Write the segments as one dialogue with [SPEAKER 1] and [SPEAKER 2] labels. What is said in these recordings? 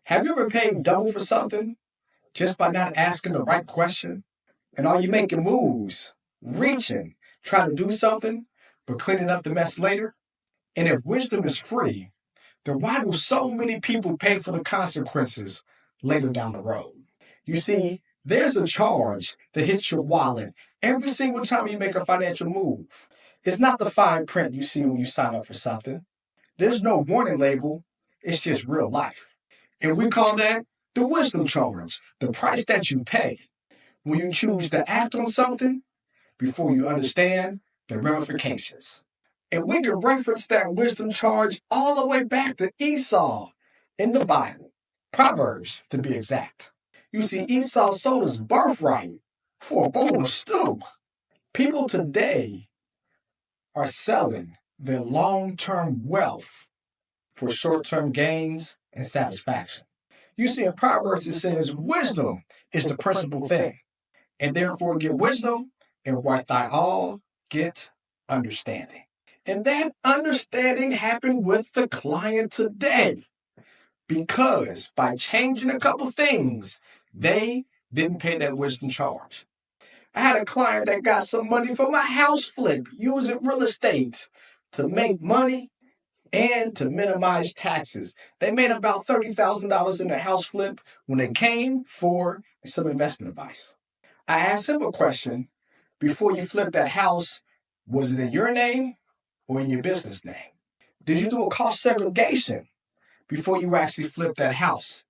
[SPEAKER 1] Have you ever paid double for something just by not asking the right question? And are you making moves, reaching, trying to do something, but cleaning up the mess later? And if wisdom is free, then why do so many people pay for the consequences later down the road? You see, there's a charge that hits your wallet every single time you make a financial move. It's not the fine print you see when you sign up for something. There's no warning label. It's just real life. And we call that the wisdom charge, the price that you pay when you choose to act on something before you understand the ramifications. And we can reference that wisdom charge all the way back to Esau in the Bible, Proverbs to be exact. You see, Esau sold his birthright for a bowl of stew. People today are selling their long-term wealth for short-term gains and satisfaction. You see, in Proverbs it says, wisdom is the principal thing, and therefore get wisdom, and what thy all get understanding. And that understanding happened with the client today, because by changing a couple things, they didn't pay that wisdom charge. I had a client that got some money from a house flip using real estate to make money and to minimize taxes. They made about $30,000 in the house flip when they came for some investment advice. I asked him a question. Before you flipped that house, was it in your name or in your business name? Did you do a cost segregation before you actually flipped that house?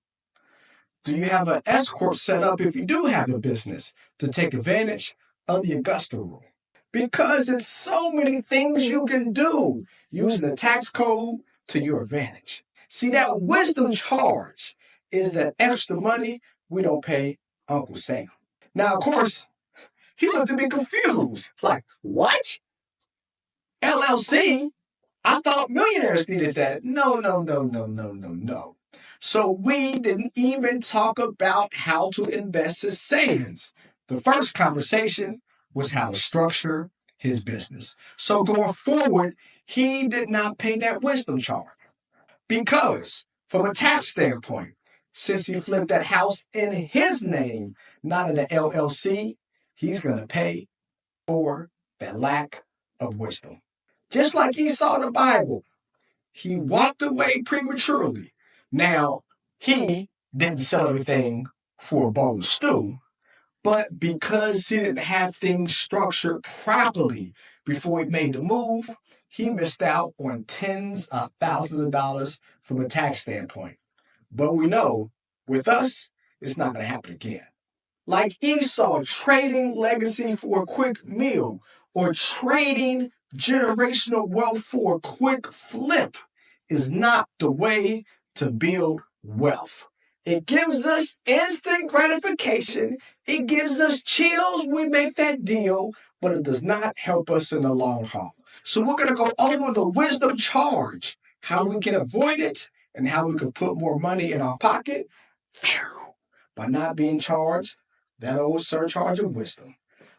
[SPEAKER 1] Do you have an S Corp set up if you do have a business to take advantage of the Augusta rule? Because it's so many things you can do using the tax code to your advantage. See, that wisdom charge is that extra money we don't pay Uncle Sam. Now, of course, he looked at me confused. Like, what? LLC? I thought millionaires needed that. No. So we didn't even talk about how to invest his savings. The first conversation was how to structure his business. So going forward, he did not pay that wisdom charge. Because from a tax standpoint, since he flipped that house in his name, not in an LLC, he's going to pay for that lack of wisdom. Just like Esau in the Bible, he walked away prematurely. Now, he didn't sell everything for a bowl of stew, but because he didn't have things structured properly before he made the move, he missed out on tens of thousands of dollars from a tax standpoint. But we know, with us, it's not going to happen again. Like Esau trading legacy for a quick meal, or trading generational wealth for a quick flip, is not the way to build wealth. It gives us instant gratification. It gives us chills when we make that deal, but it does not help us in the long haul. So we're going to go over the wisdom charge, how we can avoid it, and how we can put more money in our pocket by not being charged that old surcharge of wisdom.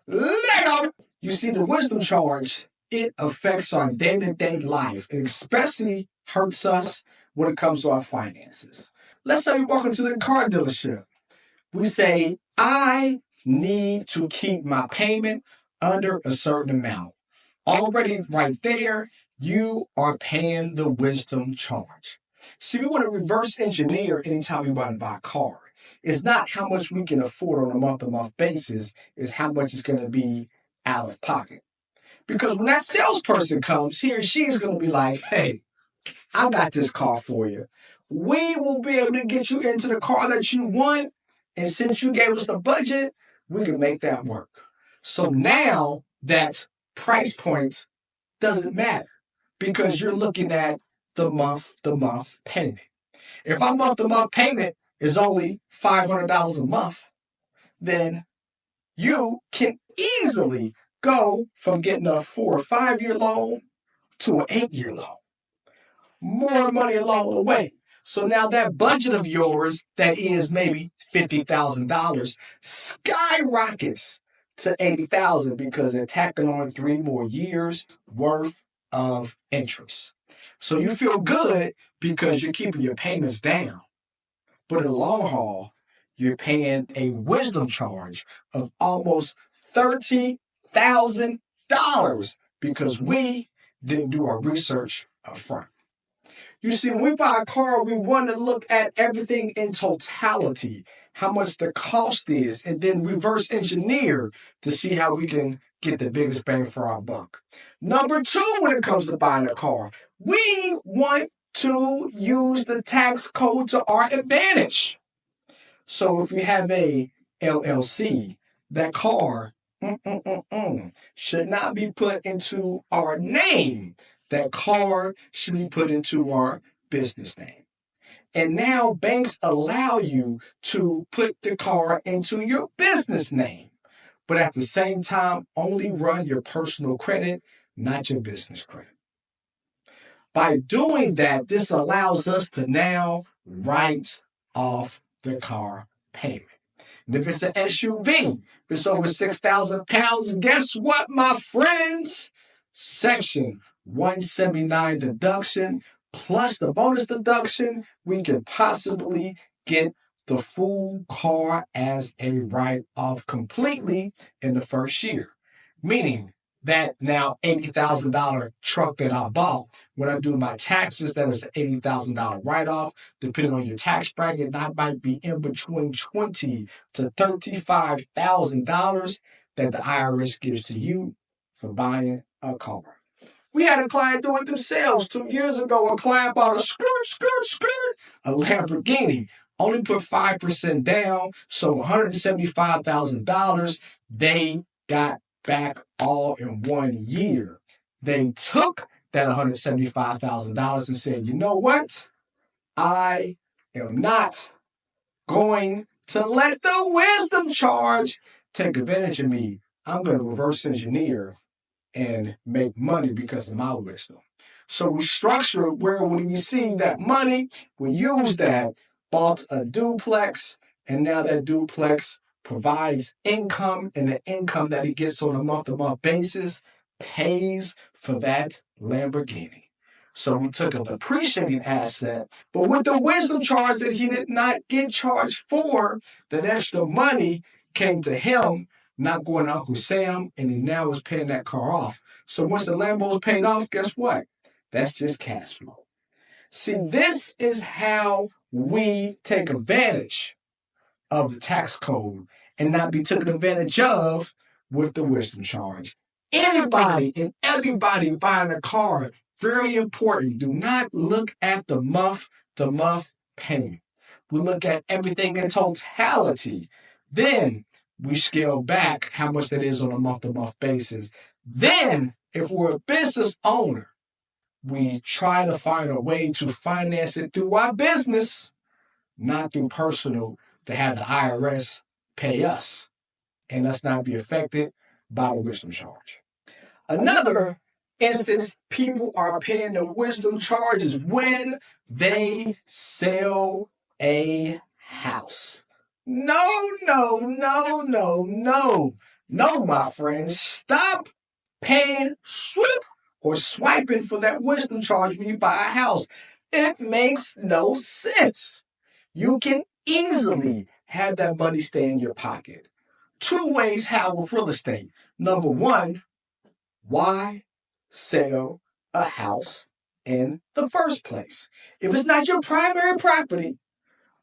[SPEAKER 1] Later! You see, the wisdom charge, it affects our day-to-day life. It especially hurts us when it comes to our finances. Let's say we walk into the car dealership. We say, I need to keep my payment under a certain amount. Already right there, you are paying the wisdom charge. See, we want to reverse engineer anytime we want to buy a car. It's not how much we can afford on a month-to-month basis. It's how much it's going to be out of pocket. Because when that salesperson comes, he or she is going to be like, hey, I got this car for you. We will be able to get you into the car that you want. And since you gave us the budget, we can make that work. So now that price point doesn't matter because you're looking at the month payment. If our month-to-month payment is only $500 a month, then you can easily go from getting a 4 or 5 year loan to an 8-year loan. More money along the way. So now that budget of yours that is maybe $50,000 skyrockets to $80,000 because they're tacking on 3 more years worth of interest. So you feel good because you're keeping your payments down. But in the long haul, you're paying a wisdom charge of almost $30,000 because we didn't do our research up front. You see, when we buy a car, we want to look at everything in totality, how much the cost is, and then reverse engineer to see how we can get the biggest bang for our buck. Number two, when it comes to buying a car, we want to use the tax code to our advantage. So if you have a LLC, that car should not be put into our name. That car should be put into our business name. And now banks allow you to put the car into your business name, but at the same time, only run your personal credit, not your business credit. By doing that, this allows us to now write off the car payment. And if it's an SUV, if it's over 6,000 pounds, guess what, my friends? Section 179 deduction plus the bonus deduction, we can possibly get the full car as a write-off completely in the first year. Meaning that now $80,000 truck that I bought, when I do my taxes, that is an $80,000 write-off. Depending on your tax bracket, that might be in between $20,000 to $35,000 that the IRS gives to you for buying a car. We had a client do it themselves 2 years ago. A client bought a a Lamborghini. Only put 5% down, so $175,000 they got back all in 1 year. They took that $175,000 and said, you know what? I am not going to let the wisdom charge take advantage of me. I'm going to reverse engineer and make money because of my wisdom. So we structure it where when we receive that money, we use that, bought a duplex, and now that duplex provides income, and the income that he gets on a month-to-month basis pays for that Lamborghini. So we took a depreciating asset, but with the wisdom charge that he did not get charged for, that extra money came to him, not going to Uncle Sam, and he now is paying that car off. So once the Lambo is paid off, guess what? That's just cash flow. See, this is how we take advantage of the tax code and not be taken advantage of with the wisdom charge. Anybody and everybody buying a car, very important. Do not look at the month-to-month payment. We look at everything in totality. Then we scale back how much that is on a month-to-month basis. Then, if we're a business owner, we try to find a way to finance it through our business, not through personal, to have the IRS pay us and us not be affected by the wisdom charge. Another instance, people are paying the wisdom charges when they sell a house. No, my friends. Stop paying swiping for that wisdom charge when you buy a house. It makes no sense. You can easily have that money stay in your pocket. 2 ways how with real estate. Number one, why sell a house in the first place? If it's not your primary property,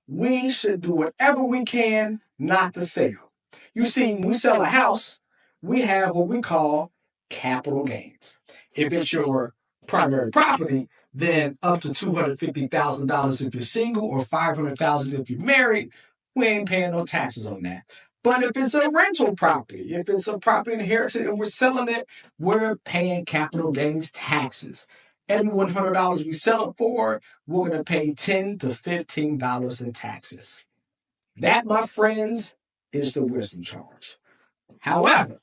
[SPEAKER 1] we should do whatever we can not to sell. You see, when we sell a house, we have what we call capital gains. If it's your primary property, then up to $250,000 if you're single or $500,000 if you're married, we ain't paying no taxes on that. But if it's a rental property, if it's a property inherited and we're selling it, we're paying capital gains taxes. Every $100 we sell it for, we're going to pay $10 to $15 in taxes. That, my friends, is the wisdom charge. However,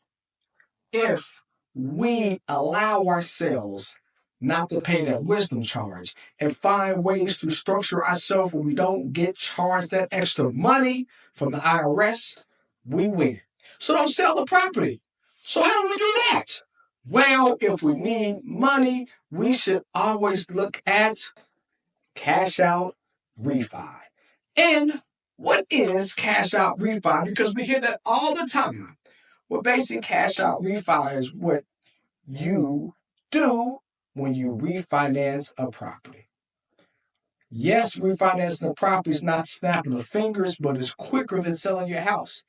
[SPEAKER 1] if we allow ourselves not to pay that wisdom charge and find ways to structure ourselves where we don't get charged that extra money from the IRS, we win. So don't sell the property. So how do we do that? Well, if we need money, we should always look at cash out, refi. And what is cash out refi? Because we hear that all the time. Well, basically, cash out refi is what you do when you refinance a property. Yes, refinancing a property is not snapping the fingers, but it's quicker than selling your house.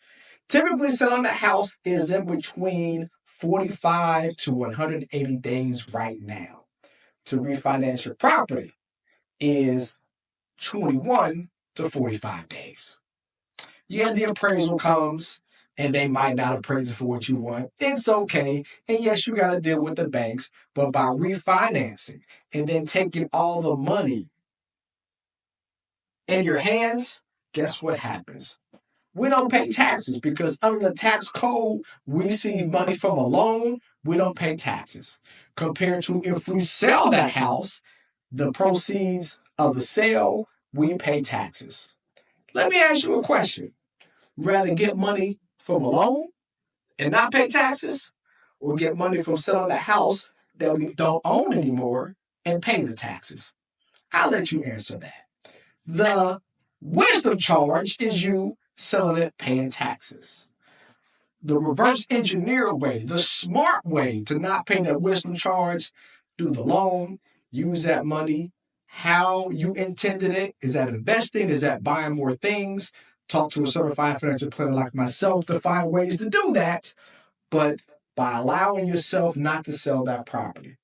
[SPEAKER 1] Typically, selling a house is in between 45 to 180 days right now. To refinance your property is 21 to 45 days. Yeah, the appraisal comes and they might not appraise it for what you want. It's okay. And yes, you got to deal with the banks, but by refinancing and then taking all the money in your hands, guess what happens? We don't pay taxes because under the tax code, we receive money from a loan, we don't pay taxes. Compared to if we sell that house, the proceeds of the sale, we pay taxes. Let me ask you a question. Rather get money from a loan and not pay taxes, or get money from selling the house that we don't own anymore and pay the taxes? I'll let you answer that. The wisdom charge is you selling it, paying taxes. The reverse engineer way, the smart way to not pay that wisdom charge, do the loan, use that money how you intended it. Is that investing? Is that buying more things? Talk to a certified financial planner like myself to find ways to do that, but by allowing yourself not to sell that property.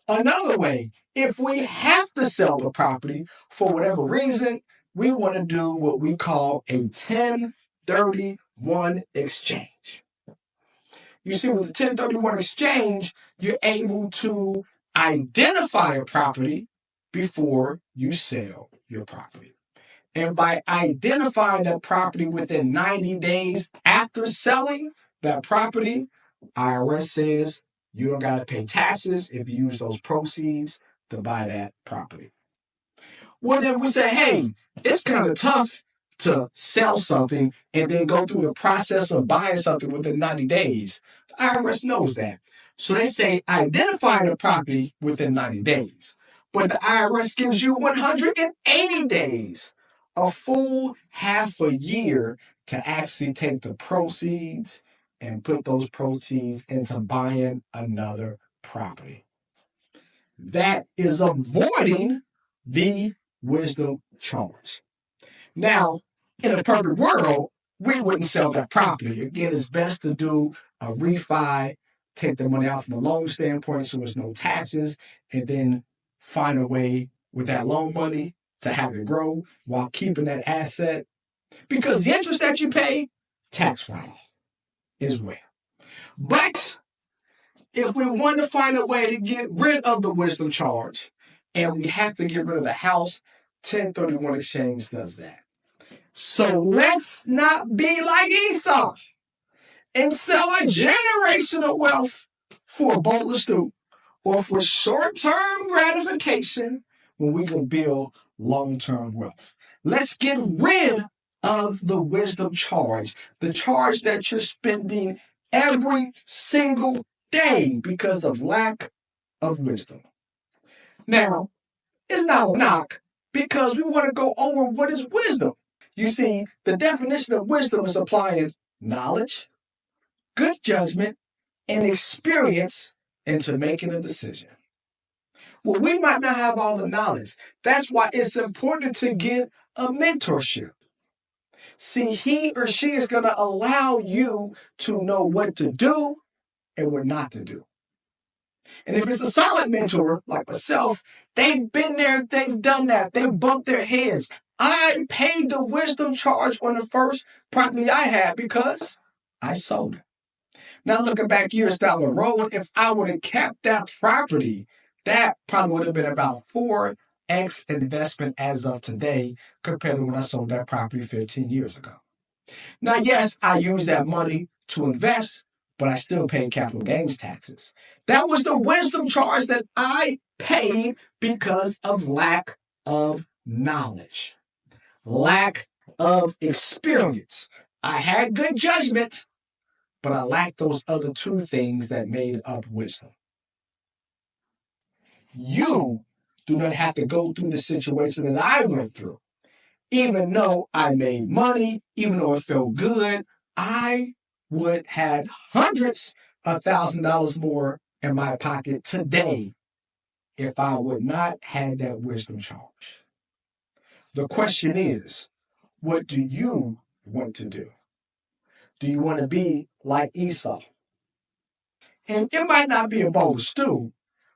[SPEAKER 1] Another way, if we have to sell the property for whatever reason, we want to do what we call a 1031 exchange. You see, with the 1031 exchange, you're able to identify a property before you sell your property. And by identifying that property within 90 days after selling that property, IRS says you don't got to pay taxes if you use those proceeds to buy that property. Well, then we say, hey, it's kind of tough to sell something and then go through the process of buying something within 90 days. The IRS knows that. So they say identify the property within 90 days. But the IRS gives you 180 days, a full half a year to actually take the proceeds and put those proceeds into buying another property. That is avoiding the wisdom charge. Now, in a perfect world, we wouldn't sell that property. Again, it's best to do a refi, take the money out from a loan standpoint so there's no taxes, and then find a way with that loan money to have it grow while keeping that asset. Because the interest that you pay, tax write-off as well. But if we want to find a way to get rid of the wisdom charge and we have to get rid of the house, 1031 exchange does that. So let's not be like Esau and sell a generational wealth for a bowl of stew or for short-term gratification when we can build long-term wealth. Let's get rid of the wisdom charge, the charge that you're spending every single day because of lack of wisdom. Now, it's not a knock because we want to go over what is wisdom. You see, the definition of wisdom is applying knowledge, good judgment, and experience into making a decision. Well, we might not have all the knowledge. That's why it's important to get a mentorship. See, he or she is going to allow you to know what to do and what not to do. And if it's a solid mentor like myself, they've been there, they've done that, they've bumped their heads. I paid the wisdom charge on the first property I had because I sold it. Now, looking back years down the road, if I would have kept that property, that probably would have been about 4x investment as of today compared to when I sold that property 15 years ago. Now, yes, I used that money to invest, but I still paid capital gains taxes. That was the wisdom charge that I paid because of lack of knowledge, lack of experience. I had good judgment, but I lacked those other two things that made up wisdom. You do not have to go through the situation that I went through. Even though I made money, even though it felt good, I would have hundreds of $1,000 more in my pocket today if I would not have that wisdom charge. The question is, what do you want to do? Do you want to be like Esau? And it might not be a bowl of stew,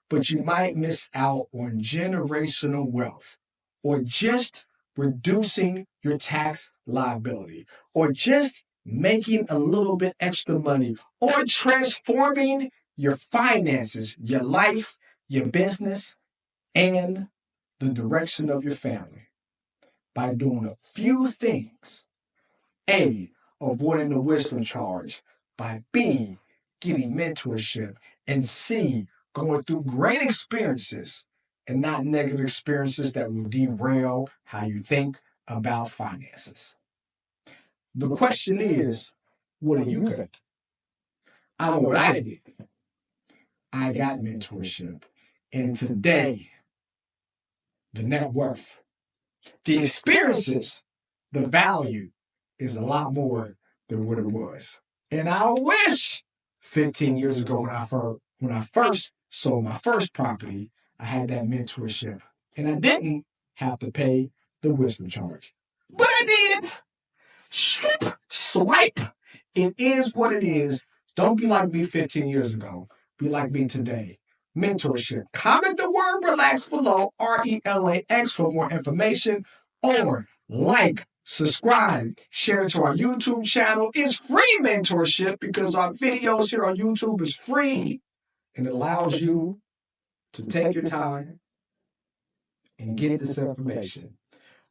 [SPEAKER 1] but you might miss out on generational wealth, or just reducing your tax liability, or just making a little bit extra money, or transforming your finances, your life, your business, and the direction of your family by doing a few things. A, avoiding the wisdom charge. By B, getting mentorship. And C, going through great experiences and not negative experiences that will derail how you think about finances. The question is, what are you going to do? I know what I did. I got mentorship. And today, the net worth, the experiences, the value is a lot more than what it was. And I wish 15 years ago when I first sold my first property, I had that mentorship and I didn't have to pay the wisdom charge. But I did. Swipe. It is what it is. Don't be like me 15 years ago. Be like me today. Mentorship. Comment the word relax below, RELAX, for more information, or like, subscribe, share it to our YouTube channel. It's free mentorship because our videos here on YouTube is free and it allows you to take your time and get this information.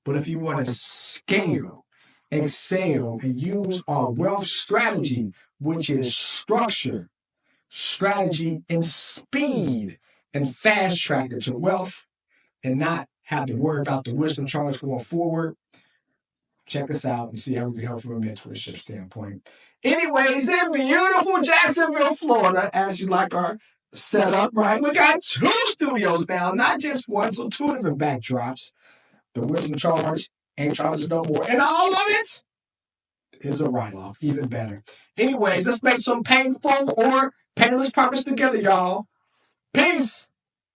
[SPEAKER 1] But if you want to scale, excel, and use our wealth strategy, which is structure, strategy, and speed, and fast track it to wealth and not have to worry about the wisdom charge going forward, check us out and see how we can help from a mentorship standpoint. Anyways, in beautiful Jacksonville, Florida, as you like our setup, right? We got 2 studios now, not just one, so 2 different backdrops. The wisdom charge ain't charges no more. And all of it is a write-off, even better. Anyways, let's make some painful or painless progress together, y'all. Peace.